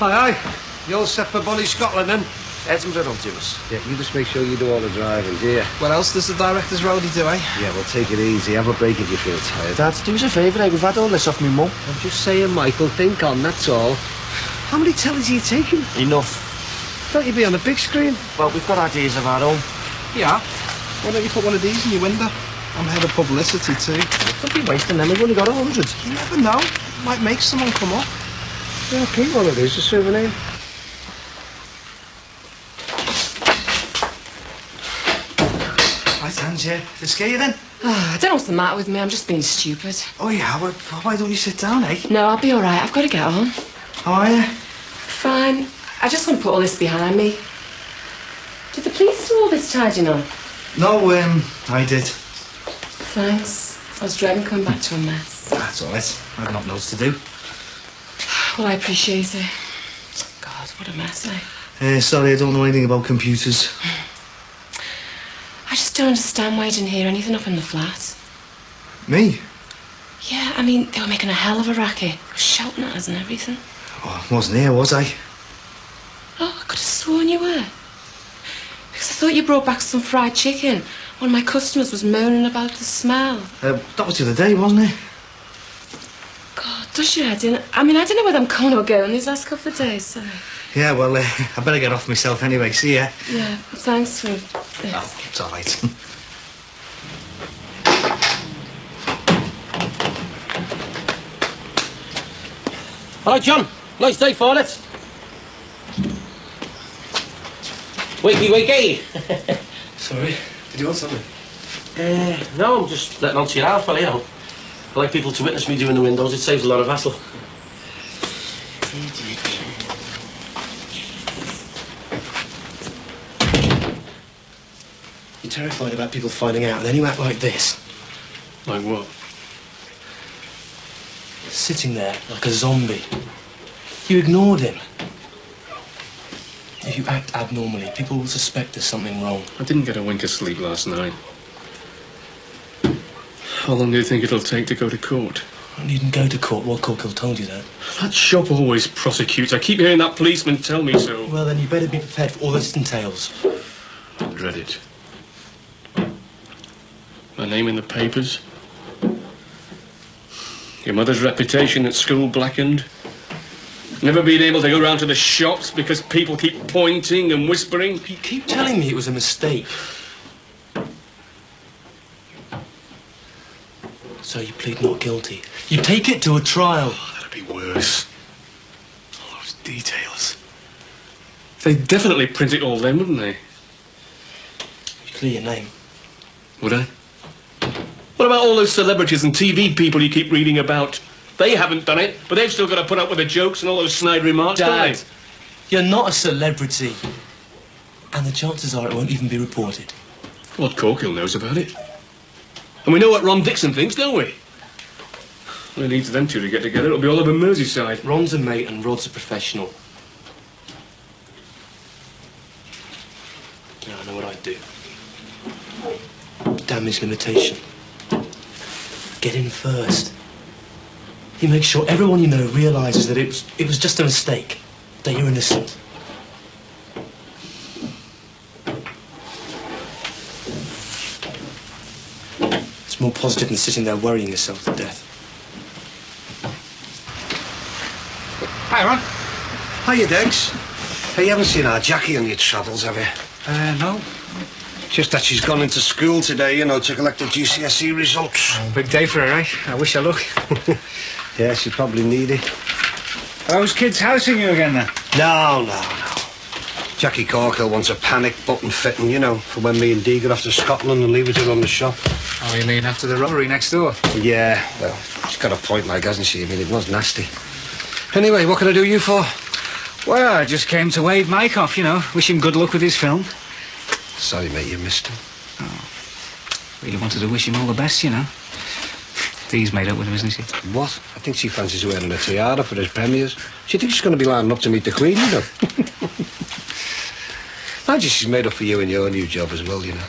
Aye, aye. You all set for Bonnie Scotland, then? Edinburgh will do us. Yeah, you just make sure you do all the driving, do you? What else does the director's roadie do, eh? Yeah, well, take it easy. Have a break if you feel tired. Dad, do us a favour, eh? We've had all this off me mum. I'm just saying, Michael, think on, that's all. How many tellies are you taking? Enough. Don't you be on a big screen? Well, we've got ideas of our own. Yeah. Why don't you put one of these in your window? I'm head of publicity, too. Don't be wasting them. We've only got 100. You never know. Might make someone come up. Yeah, keep one of these, a souvenir. Right, hands, yeah. Did it scare you then? I don't know what's the matter with me. I'm just being stupid. Oh, yeah. Well, why don't you sit down, eh? No, I'll be all right. I've got to get on. How are you? Fine. I just want to put all this behind me. Did the police do all this tidying up? No, I did. Thanks. I was dreading coming back to a mess. That's all right. I've not loads to do. Well, I appreciate it. God, what a mess, eh? Sorry, I don't know anything about computers. I just don't understand why I didn't hear anything up in the flat. Me? Yeah, I mean, they were making a hell of a racket. They were shouting at us and everything. Oh, I wasn't here, was I? Oh, I could have sworn you were. Because I thought you brought back some fried chicken. One of my customers was moaning about the smell. That was the other day, wasn't it? God, does your head in? I mean, I don't know whether I'm coming or going these last couple of days, so... Yeah, well, I better get off myself anyway. See ya. Yeah, thanks for this. Oh, it's all right. Hi, John. Nice day for it. Wakey, wakey. Sorry. Did you want something? No, I'm just letting on to your house, fella, you know. I like people to witness me doing the windows. It saves a lot of hassle. You're terrified about people finding out, and then you act like this. Like what? Sitting there like a zombie. You ignored him. If you act abnormally, people will suspect there's something wrong. I didn't get a wink of sleep last night. How long do you think it'll take to go to court? You needn't go to court. Rod Corkill told you that. That shop always prosecutes. I keep hearing that policeman tell me so. Well, then you better be prepared for all this entails. I dread it. My name in the papers. Your mother's reputation at school blackened. Never being able to go round to the shops because people keep pointing and whispering. You keep telling me it was a mistake. So you plead not guilty. You take it to a trial. Oh, that'd be worse. All those details. They'd definitely print it all then, wouldn't they? You clear your name. Would I? What about all those celebrities and TV people you keep reading about? They haven't done it, but they've still got to put up with the jokes and all those snide remarks, don't Dad, they? you're not a celebrity. And the chances are it won't even be reported. Rod Corkill knows about it. And we know what Ron Dixon thinks, don't we? Well, it needs them two to get together. It'll be all over Merseyside. Ron's a mate and Rod's a professional. Now I know what I'd do. Damage limitation. Get in first. You make sure everyone you know realises that it was just a mistake. That you're innocent. It's more positive than sitting there worrying yourself to death. Hi, Ron. Hiya, Degs. Hey, you haven't seen our Jackie on your travels, have you? No. Just that she's gone into school today, you know, to collect the GCSE results. Big day for her, eh? I wish her luck. Yeah, she probably need it. Are those kids housing you again, then? No. Jackie Corkill wants a panic button fitting, you know, for when me and Dee get off to Scotland and leave it to run the shop. Oh, you mean after the robbery next door? Yeah, well, she's got a point, like, hasn't she? I mean, it was nasty. Anyway, what can I do you for? Well, I just came to wave Mike off, you know. Wish him good luck with his film. Sorry, mate, you missed him. Oh. Really wanted to wish him all the best, you know. Dee's made up with him, isn't she? What? I think she fancies wearing a tiara for his premieres. She thinks she's going to be lining up to meet the Queen, you know. Imagine she's made up for you in your new job as well, you know.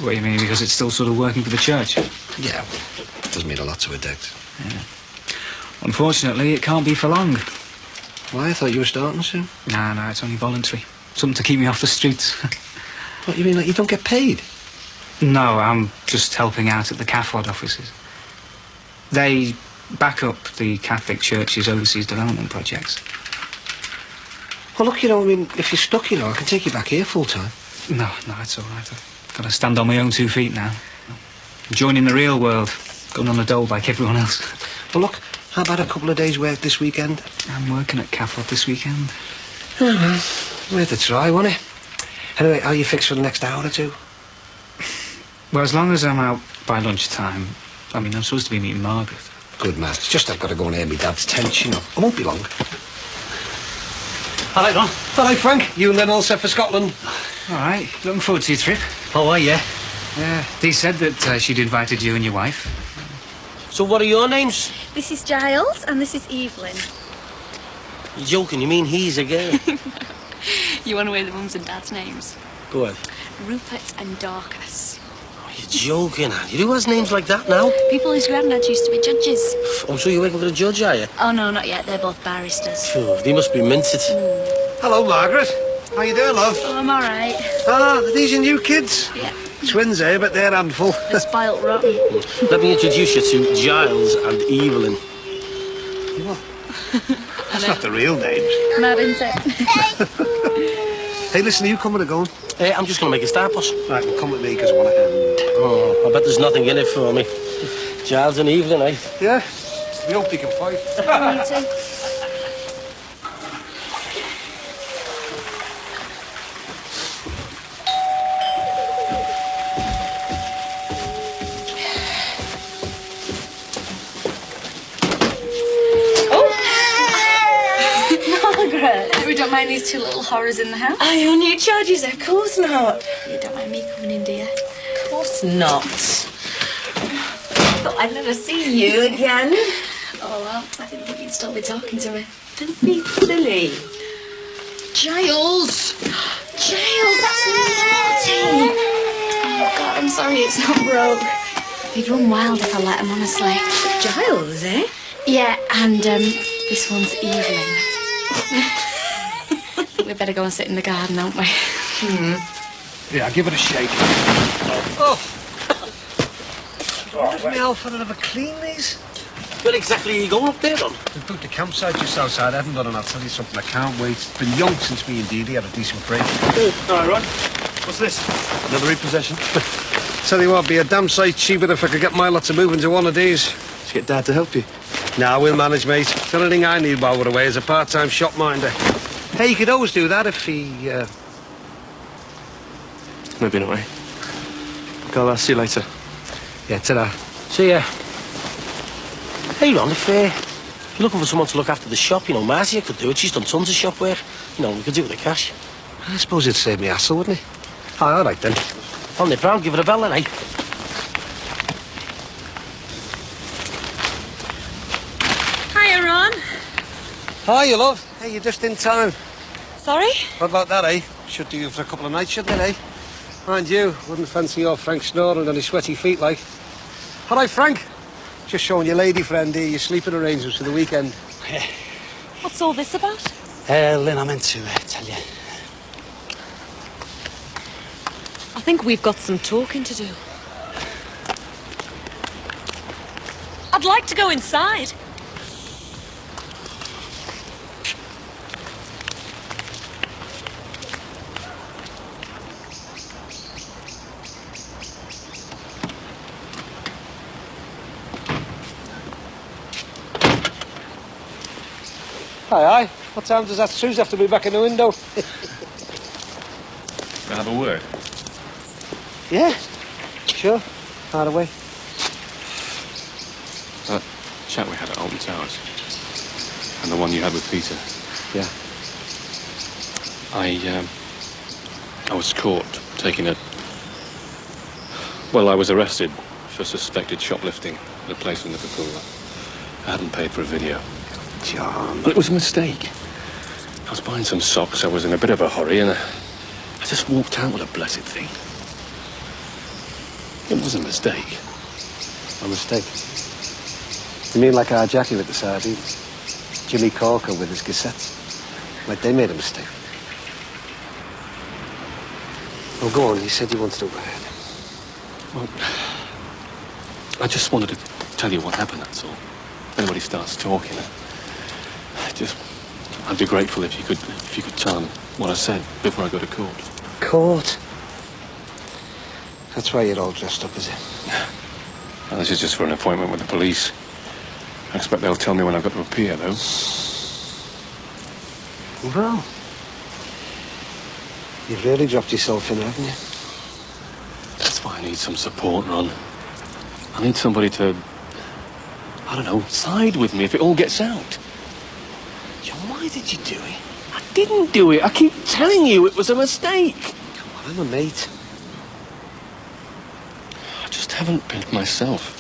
What, you mean because it's still sort of working for the church? Yeah, well, it does mean a lot to her, Degs. Yeah. Unfortunately, it can't be for long. Why? I thought you were starting soon. No, it's only voluntary. Something to keep me off the streets. What, you mean like you don't get paid? No, I'm just helping out at the CAFOD offices. They back up the Catholic Church's overseas development projects. Well, look, I mean, if you're stuck, I can take you back here full time. No, it's all right. I've got to stand on my own 2 feet now. Joining the real world, going on a dole like everyone else. Well, look, how about a couple of days' work this weekend? I'm working at CAFOD this weekend. Oh, well, worth a try, wasn't it? Anyway, are you fixed for the next hour or two? Well, as long as I'm out by lunchtime. I mean, I'm supposed to be meeting Margaret. Good man. It's just I've got to go and air my dad's tent, I won't be long. All right, Ron. All right, Frank. You and Lynn all set for Scotland? All right. Looking forward to your trip. Oh, yeah. Yeah. Dee said that she'd invited you and your wife. So what are your names? This is Giles and this is Evelyn. You're joking, you mean he's a girl? You want to hear the mums and dads' names? Go on. Rupert and Dorcas. Oh, you're joking, Annie. Who has names like that now? People whose granddads used to be judges. Oh, so you're working for a judge, are you? Oh, no, not yet. They're both barristers. Phew, they must be minted. Hello, Margaret. How you doing, love? Oh, I'm all right. Ah, these are new kids. Yeah. Twins, eh? But they're a handful. They're spoilt rotten. Let me introduce you to Giles and Evelyn. That's not the real names. Mad, isn't it? Hey, listen, are you coming or going? I'm just going to make a start, boss. Right, well, come with me, because I want to end. Oh, I bet there's nothing in it for me. Giles and Evelyn, eh? Yeah? We hope you can fight. Me too. Margaret, we don't mind these two little horrors in the house. I on your charges, of course not. You don't mind me coming in, do you? Of course not. Thought I'd never see you again. Oh, well, I didn't think you'd still be talking to me. Don't be silly. Giles! Giles, that's naughty! Oh, God, I'm sorry it's not broke. He'd run wild if I let him, honestly. Giles, eh? Yeah, and this one's Evelyn. I think we'd better go and sit in the garden, don't we? Yeah, give it a shake. Oh! Does me Alfred ever clean these? Where exactly are you going up there, Ron? We booked a campsite just outside Edinburgh, and I'll tell you something, I can't wait. It's been young since me and Dee Dee had a decent break. All right, Ron. What's this? Another repossession? Tell you what, it'd be a damn sight cheaper if I could get my lot to move into one of these. Let's get Dad to help you. Nah, we'll manage, mate. The only thing I need while we're away is a part-time shop minder. Hey, you could always do that if he, Maybe not, eh? Okay, I'll see you later. Yeah, ta-da. See ya. Hey, Ron, if you're looking for someone to look after the shop, Marcia could do it. She's done tons of shop work. We could do it with the cash. I suppose it'd save me hassle, wouldn't it? Oh, all right, then. On Nip round, give it a bell then, eh? Hiya, Ron. Hi, you love. Hey, you're just in time. Sorry? What about that, eh? Should do you for a couple of nights, shouldn't it, eh? Mind you, wouldn't fancy your Frank snoring on his sweaty feet, like. All right, Frank. Just showing your lady friend here your sleeping arrangements for the weekend. What's all this about? Lynn, I meant to tell you. I think we've got some talking to do. I'd like to go inside. Aye. What time does that Suze have to be back in the window? Can I have a word? Yeah, sure. Far away. That chat we had at Alton Towers. And the one you had with Peter. Yeah. I was caught taking a... Well, I was arrested for suspected shoplifting at a place in Liverpool. I hadn't paid for a video. John. But it was a mistake. I was buying some socks. I was in a bit of a hurry, and I just walked out with a blessed thing. It was a mistake. A mistake. You mean like our Jackie with the sardines? Jimmy Corker with his gazettes? Like they made a mistake. Well, go on. You said you wanted to go ahead. Well, I just wanted to tell you what happened, that's all. If anybody starts talking, I'd be grateful if you could tell them what I said before I go to court. Court? That's why you're all dressed up, is it? Well, this is just for an appointment with the police. I expect they'll tell me when I've got to appear, though. Well, you've really dropped yourself in, haven't you? That's why I need some support, Ron. I need somebody to, I don't know, side with me if it all gets out. John, why did you do it? I didn't do it. I keep telling you it was a mistake. Come on, I'm a mate. I just haven't been myself.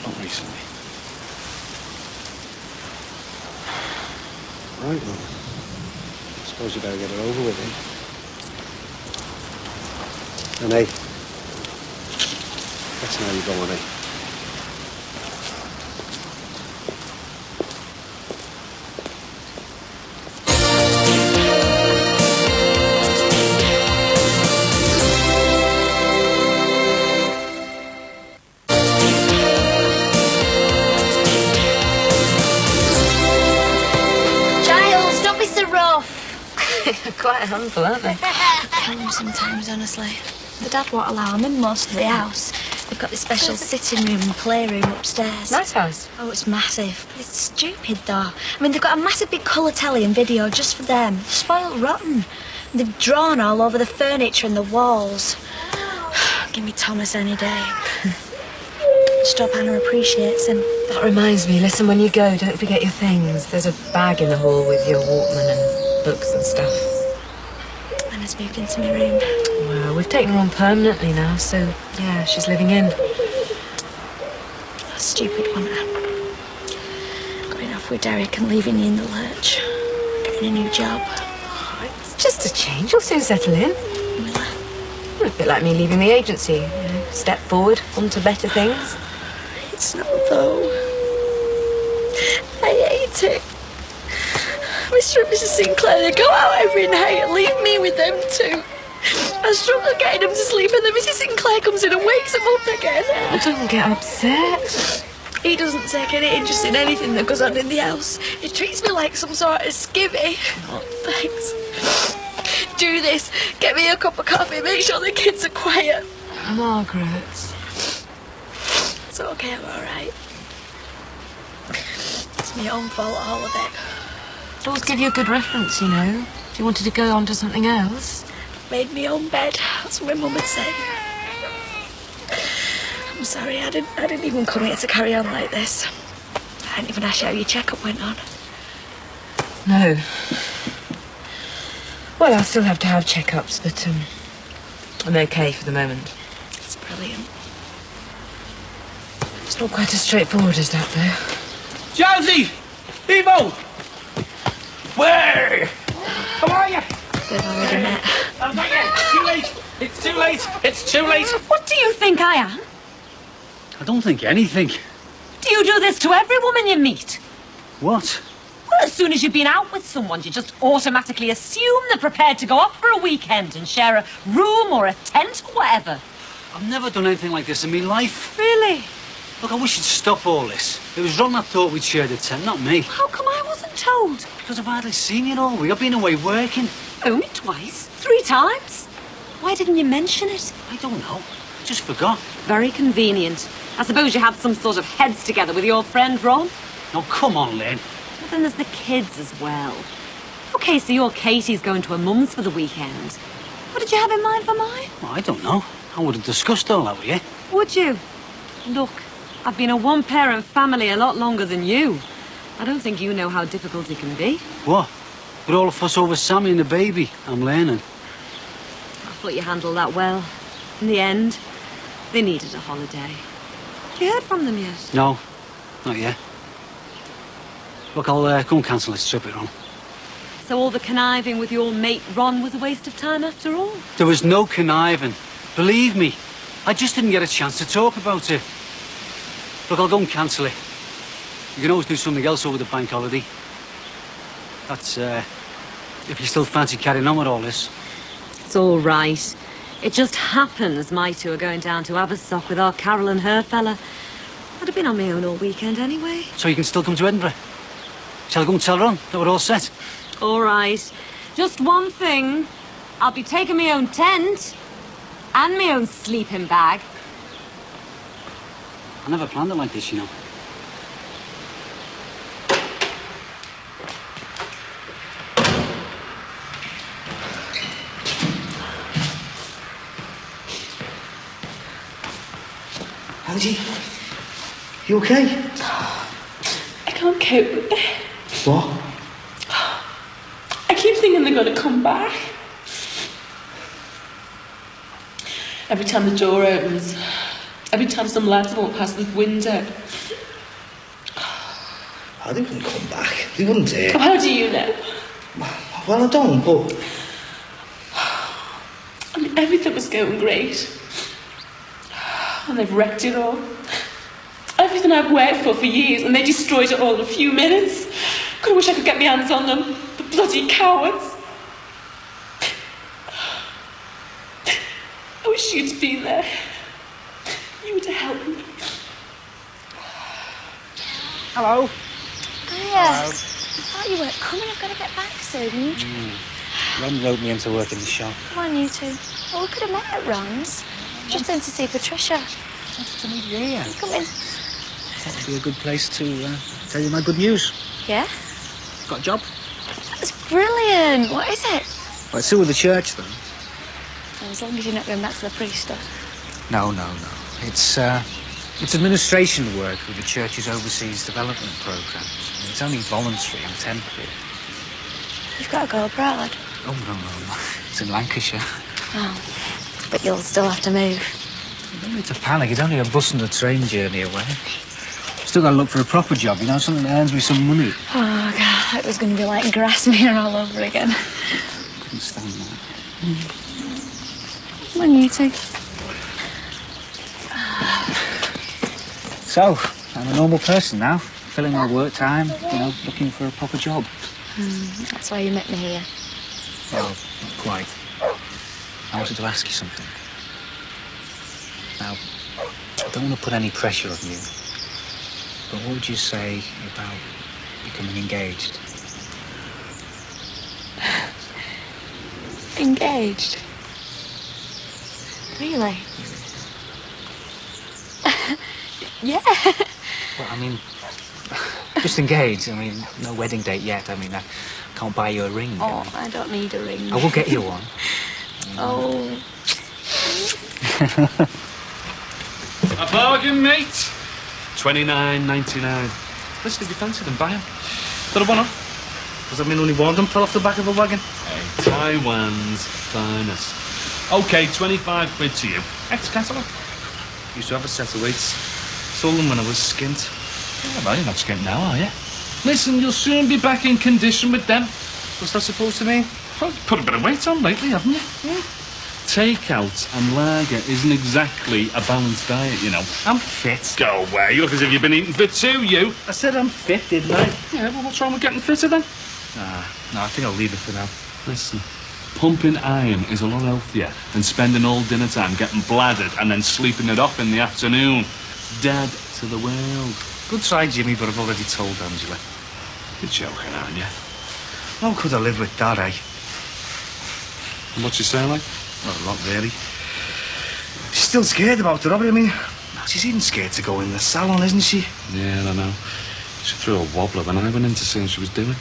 Not recently. Right, well, I suppose you better get it over with, eh? And hey, that's how you go on, eh? Quite a handful, aren't they? Kill them sometimes, honestly. The dad won't allow them in most of the house. They've got this special sitting room and playroom upstairs. Nice house. Oh, it's massive. But it's stupid, though. I mean, they've got a massive big colour telly and video just for them. Spoiled rotten. And they've drawn all over the furniture and the walls. Give me Thomas any day. Just hope Hannah appreciates him. That reminds me, listen, when you go, don't forget your things. There's a bag in the hall with your Walkman and books and stuff. Hannah's moved into my room. Well, we've taken her on permanently now, so, yeah, she's living in. Stupid one. Going off with Derek and leaving you in the lurch. Getting a new job. It's just a change. You'll soon settle in. Will I? A bit like me leaving the agency. You know, step forward, onto better things. It's not, though. I hate it. Mr. and Mrs. Sinclair, they go out every night and leave me with them too. I struggle getting them to sleep and then Mrs. Sinclair comes in and wakes them up again. Oh, don't get upset. He doesn't take any interest in anything that goes on in the house. He treats me like some sort of skivvy. Oh, thanks. Do this. Get me a cup of coffee. Make sure the kids are quiet. Margaret. It's okay, I'm all right. It's my own fault, all of it. I'd always give you a good reference, you know, if you wanted to go on to something else. Made me own bed. That's what my mum would say. I'm sorry, I didn't even come here to carry on like this. I didn't even ask you how your checkup went on. No. Well, I'll still have to have checkups, but I'm okay for the moment. It's brilliant. It's not quite as straightforward as that, though. Josie! Evo! Where? How are you? We've already met. I'm not yet. It's too late. It's too late. It's too late. What do you think I am? I don't think anything. Do you do this to every woman you meet? What? Well, as soon as you've been out with someone, you just automatically assume they're prepared to go off for a weekend and share a room or a tent or whatever. I've never done anything like this in my life. Really? Look, I wish you'd stop all this. It was Ron that thought we'd shared a tent, not me. How come I wasn't told? Because I've hardly seen you all week. I've been away working. Only twice? 3 times? Why didn't you mention it? I don't know. I just forgot. Very convenient. I suppose you had some sort of heads together with your friend Ron? Now, come on, Lynn. But then there's the kids as well. OK, so your Katie's going to her mum's for the weekend. What did you have in mind for mine? Well, I don't know. I would have discussed all that with you. Would you? Look, I've been a one-parent family a lot longer than you. I don't think you know how difficult it can be. What? With all of us over Sammy and the baby, I'm learning. I thought you handled that well. In the end, they needed a holiday. Have you heard from them yet? No, not yet. Look, I'll go and cancel this trip, Ron. So all the conniving with your mate Ron was a waste of time after all? There was no conniving. Believe me, I just didn't get a chance to talk about it. Look, I'll go and cancel it. You can always do something else over the bank holiday. That's, if you still fancy carrying on with all this. It's all right. It just happens my two are going down to Abersock with our Carol and her fella. I'd have been on my own all weekend anyway. So you can still come to Edinburgh. Shall I go and tell her on that we're all set? All right. Just one thing. I'll be taking my own tent and my own sleeping bag. I never planned it like this, you know. Angie, you okay? I can't cope with it. What? I keep thinking they're going to come back. Every time the door opens, every time some lads walk past the window. Oh, they wouldn't come back. They wouldn't, eh? How do you know? Well, I don't, but... I mean, everything was going great. And they've wrecked it all. Everything I've worked for years, and they destroyed it all in a few minutes. God, I wish I could get my hands on them. The bloody cowards. I wish you'd been there. You would have helped me. Hello. Hiya. I thought you weren't coming. I've got to get back soon. Ron wrote me into work in the shop. Come on, you two. Well, we could have met at Ron's. Just been to see Patricia. Wanted to meet you here. Come in. Thought it'd be a good place to tell you my good news. Yeah? Got a job? That's brilliant. What is it? Well, it's still with the church, though. Well, as long as you're not going back to the priest stuff. No. It's administration work with the church's overseas development programs. I mean, it's only voluntary and temporary. You've got to go abroad. Oh, no. It's in Lancashire. Oh. But you'll still have to move. You don't need to panic. It's only a bus and a train journey away. Still got to look for a proper job, you know, something that earns me some money. Oh, God, it was going to be like Grasmere all over again. Couldn't stand that. Come on, you two. So, I'm a normal person now, filling my work time, you know, looking for a proper job. That's why you met me here. Well, not quite. I wanted to ask you something. Now, I don't want to put any pressure on you, but what would you say about becoming engaged? Engaged? Really? Yeah. Well, I mean, just engaged. I mean, no wedding date yet. I mean, I can't buy you a ring. Oh, I don't need a ring. I will get you one. Oh. A bargain, mate. $29.99. Listen, if you fancy them, buy them. Got a one off? Does that mean only one of them fell off the back of a wagon? Hey, Taiwan's finest. OK, 25 quid to you. Ex-catalogue. Used to have a set of weights. Sold them when I was skint. Yeah, well, you're not skint now, are you? Listen, you'll soon be back in condition with them. What's that supposed to mean? Well, you've put a bit of weight on lately, haven't you? Yeah. Takeout and lager isn't exactly a balanced diet, you know. I'm fit. Go away. You look as if you've been eating for two, you. I said I'm fit, didn't I? Yeah, well, what's wrong with getting fitter, then? No, I think I'll leave it for now. Listen, pumping iron is a lot healthier than spending all dinner time getting bladdered and then sleeping it off in the afternoon. Dead to the world. Good try, Jimmy, but I've already told Angela. You're joking, aren't you? How could I live with that, eh? And what's she saying like? Not a lot, really. She's still scared about the robbery. I mean, she's even scared to go in the salon, isn't she? Yeah, I know. She threw a wobbler when I went in to see what she was doing.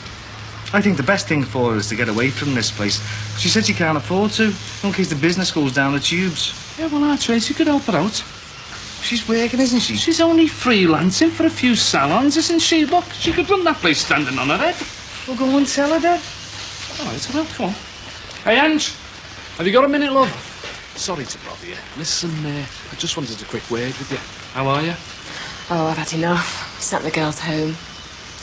I think the best thing for her is to get away from this place. She said she can't afford to, in case the business goes down the tubes. Yeah, well, our Tracy could help her out. She's working, isn't she? She's only freelancing for a few salons, isn't she? Look, she could run that place standing on her head. We'll go and tell her, Dad. All right, well, come on. Hey, Ange, have you got a minute, love? Sorry to bother you. Listen, I just wanted a quick word with you. How are you? Oh, I've had enough. Sent the girls home.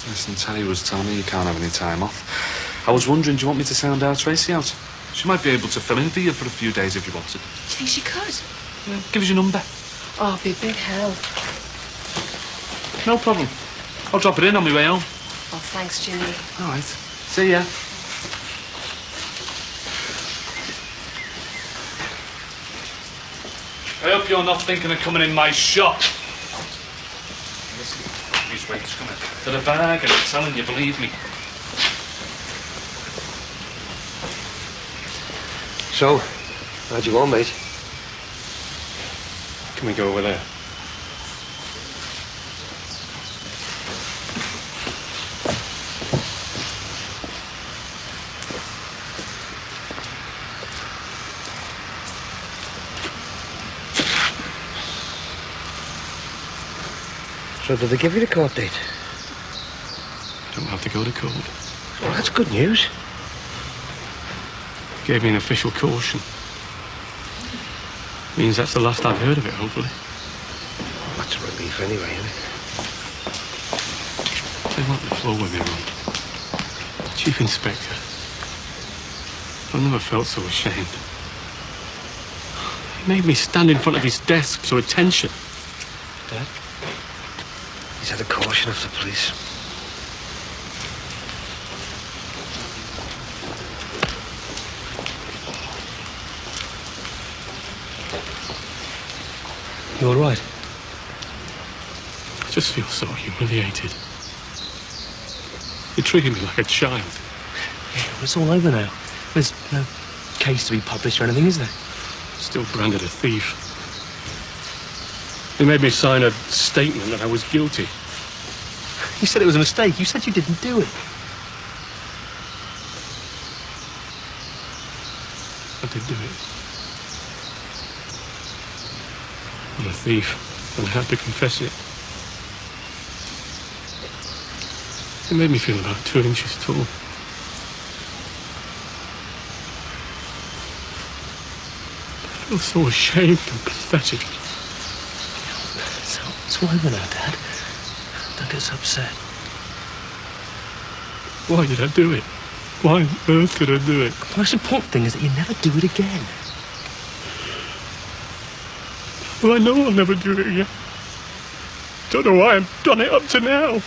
Listen, Terry was telling me you can't have any time off. I was wondering, do you want me to sound our Tracy out? She might be able to fill in for you for a few days if you wanted. Do you think she could? Yeah, give us your number. Oh, it'd be a big help. No problem. I'll drop it in on my way home. Oh, thanks, Jimmy. All right. See ya. I hope you're not thinking of coming in my shop. Listen, these waiters coming to the bag and I'm telling you, believe me. So, how'd you go, mate? Can we go over there? So did they give you the court date? I don't have to go to court. Well, that's good news. Gave me an official caution. Means that's the last I've heard of it, hopefully. Well, that's a relief anyway, isn't it? They want the floor with me, Ron. Chief Inspector. I've never felt so ashamed. He made me stand in front of his desk to attention. Dad? He's had a caution of the police. You all right? I just feel so humiliated. You're treating me like a child. Yeah, well, it's all over now. There's no case to be published or anything, is there? Still branded a thief. They made me sign a statement that I was guilty. You said it was a mistake. You said you didn't do it. I did do it. I'm a thief, and I have to confess it. It made me feel about 2 inches tall. I feel so ashamed and pathetic. It's all over now, Dad. Don't get so upset. Why did I do it? Why on earth did I do it? The most important thing is that you never do it again. Well, I know I'll never do it again. Don't know why I've done it up to now.